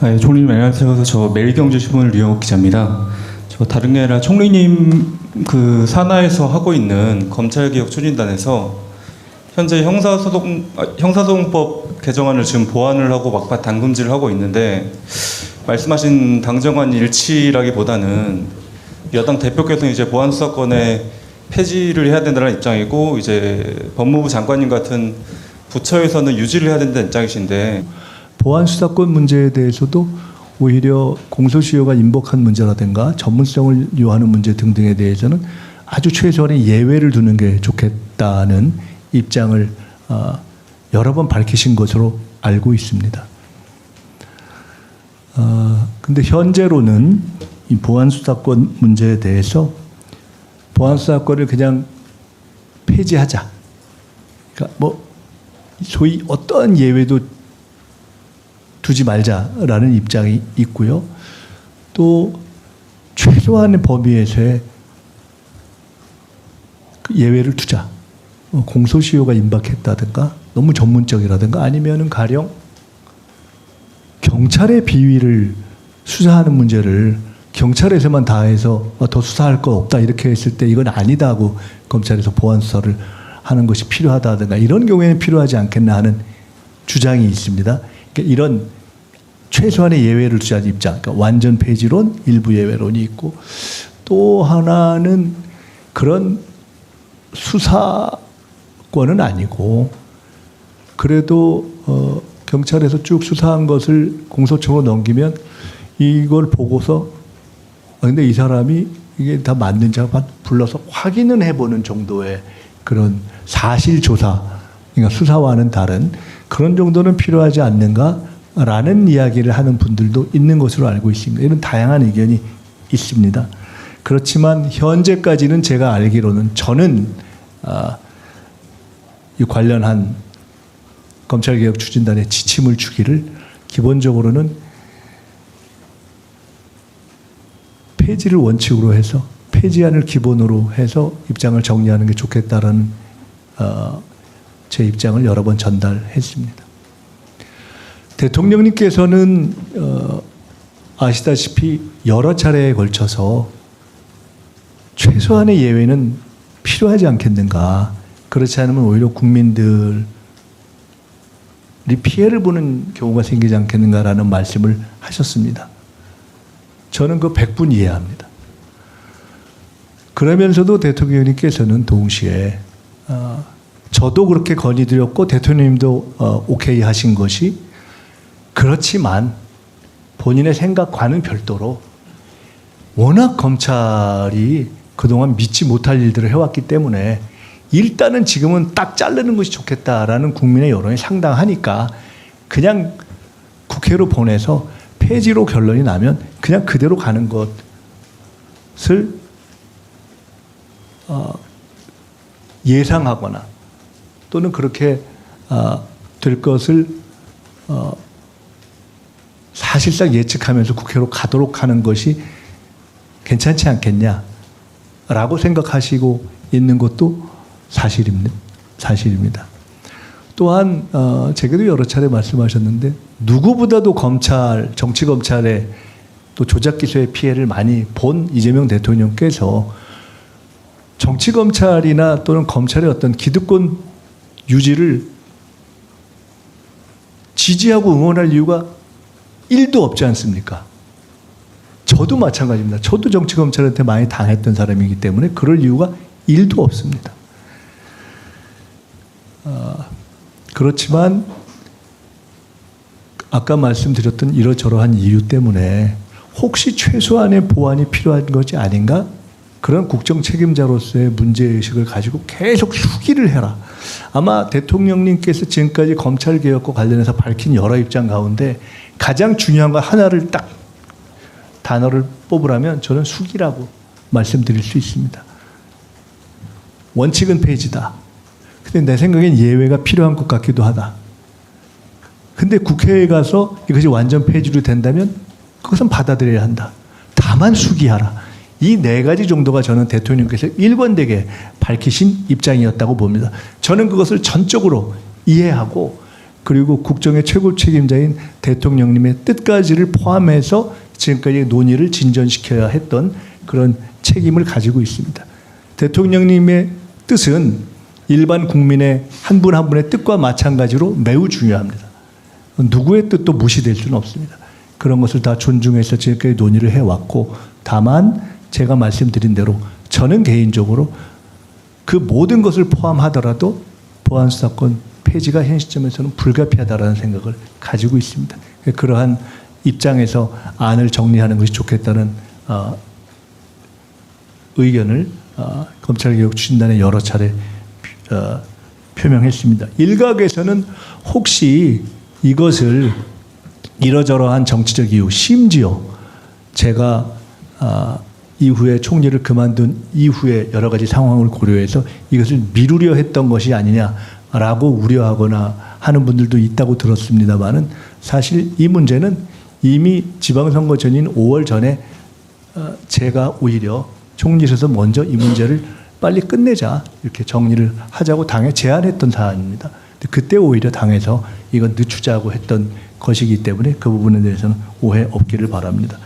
네, 총리님 안녕하세요. 저 매일경제신문 류영욱 기자입니다. 저 다른 게 아니라 총리님 그 산하에서 하고 있는 검찰개혁 추진단에서 현재 형사소송법 개정안을 지금 보완을 하고 막판 당금질을 하고 있는데 말씀하신 당정관 일치라기보다는 여당 대표께서 이제 보안 수사권에 폐지를 해야 된다는 입장이고 이제 법무부 장관님 같은 부처에서는 유지를 해야 된다는 입장이신데. 보안 수사권 문제에 대해서도 오히려 공소시효가 임박한 문제라든가 전문성을 요하는 문제 등등에 대해서는 아주 최소한의 예외를 두는 게 좋겠다는 입장을 여러 번 밝히신 것으로 알고 있습니다. 근데 현재로는 이 보안 수사권 문제에 대해서 보안 수사권을 그냥 폐지하자. 그러니까 뭐 소위 어떠한 예외도 두지 말자라는 입장이 있고요. 또 최소한의 범위에서의 예외를 두자. 공소시효가 임박했다든가 너무 전문적이라든가 아니면은 가령 경찰의 비위를 수사하는 문제를 경찰에서만 다 해서 더 수사할 거 없다 이렇게 했을 때 이건 아니다고 검찰에서 보안 수사를 하는 것이 필요하다든가 이런 경우에는 필요하지 않겠나 하는 주장이 있습니다. 그러니까 이런 최소한의 예외를 두자는 입장, 그러니까 완전 폐지론, 일부 예외론이 있고 또 하나는 그런 수사권은 아니고 그래도 경찰에서 쭉 수사한 것을 공소청으로 넘기면 이걸 보고서 근데 이 사람이 이게 다 맞는지 불러서 확인은 해보는 정도의 그런 사실조사, 그러니까 수사와는 다른 그런 정도는 필요하지 않는가라는 이야기를 하는 분들도 있는 것으로 알고 있습니다. 이런 다양한 의견이 있습니다. 그렇지만 현재까지는 제가 알기로는 저는 이 관련한 검찰개혁 추진단의 지침을 주기를 기본적으로는 폐지를 원칙으로 해서 폐지안을 기본으로 해서 입장을 정리하는 게 좋겠다라는 제 입장을 여러 번 전달했습니다. 대통령님께서는 아시다시피 여러 차례에 걸쳐서 최소한의 예외는 필요하지 않겠는가. 그렇지 않으면 오히려 국민들이 피해를 보는 경우가 생기지 않겠는가라는 말씀을 하셨습니다. 저는 그 100분 이해합니다. 그러면서도 대통령님께서는 동시에 저도 그렇게 건의드렸고 대통령님도 오케이 하신 것이 그렇지만 본인의 생각과는 별도로 워낙 검찰이 그동안 믿지 못할 일들을 해왔기 때문에 일단은 지금은 딱 자르는 것이 좋겠다라는 국민의 여론이 상당하니까 그냥 국회로 보내서 폐지로 결론이 나면 그냥 그대로 가는 것을 예상하거나 또는 그렇게 될 것을 사실상 예측하면서 국회로 가도록 하는 것이 괜찮지 않겠냐라고 생각하시고 있는 것도 사실입니다. 또한 제게도 여러 차례 말씀하셨는데 누구보다도 정치검찰의 또 조작기소의 피해를 많이 본 이재명 대통령께서 정치검찰이나 또는 검찰의 어떤 기득권 유지를 지지하고 응원할 이유가 1도 없지 않습니까? 저도 마찬가지입니다. 저도 정치검찰한테 많이 당했던 사람이기 때문에 그럴 이유가 1도 없습니다. 그렇지만 아까 말씀드렸던 이러저러한 이유 때문에 혹시 최소한의 보완이 필요한 것이 아닌가? 그런 국정 책임자로서의 문제의식을 가지고 계속 수기를 해라. 아마 대통령님께서 지금까지 검찰개혁과 관련해서 밝힌 여러 입장 가운데 가장 중요한 거 하나를 딱 단어를 뽑으라면 저는 수기라고 말씀드릴 수 있습니다. 원칙은 폐지다. 근데 내 생각엔 예외가 필요한 것 같기도 하다. 근데 국회에 가서 이것이 완전 폐지로 된다면 그것은 받아들여야 한다. 다만 수기하라. 이 네 가지 정도가 저는 대통령께서 일관되게 밝히신 입장이었다고 봅니다. 저는 그것을 전적으로 이해하고 그리고 국정의 최고 책임자인 대통령님의 뜻까지를 포함해서 지금까지 논의를 진전시켜야 했던 그런 책임을 가지고 있습니다. 대통령님의 뜻은 일반 국민의 한 분 한 분의 뜻과 마찬가지로 매우 중요합니다. 누구의 뜻도 무시될 수는 없습니다. 그런 것을 다 존중해서 지금까지 논의를 해왔고, 다만 제가 말씀드린 대로 저는 개인적으로 그 모든 것을 포함하더라도 보안수사권 폐지가 현 시점에서는 불가피하다라는 생각을 가지고 있습니다. 그러한 입장에서 안을 정리하는 것이 좋겠다는 의견을 검찰개혁 추진단에 여러 차례 표명했습니다. 일각에서는 혹시 이것을 이러저러한 정치적 이유, 심지어 제가 이후에 총리를 그만둔 이후에 여러 가지 상황을 고려해서 이것을 미루려 했던 것이 아니냐라고 우려하거나 하는 분들도 있다고 들었습니다만은, 사실 이 문제는 이미 지방선거 전인 5월 전에 제가 오히려 총리실에서 먼저 이 문제를 빨리 끝내자, 이렇게 정리를 하자고 당에 제안했던 사안입니다. 그때 오히려 당에서 이건 늦추자고 했던 것이기 때문에 그 부분에 대해서는 오해 없기를 바랍니다.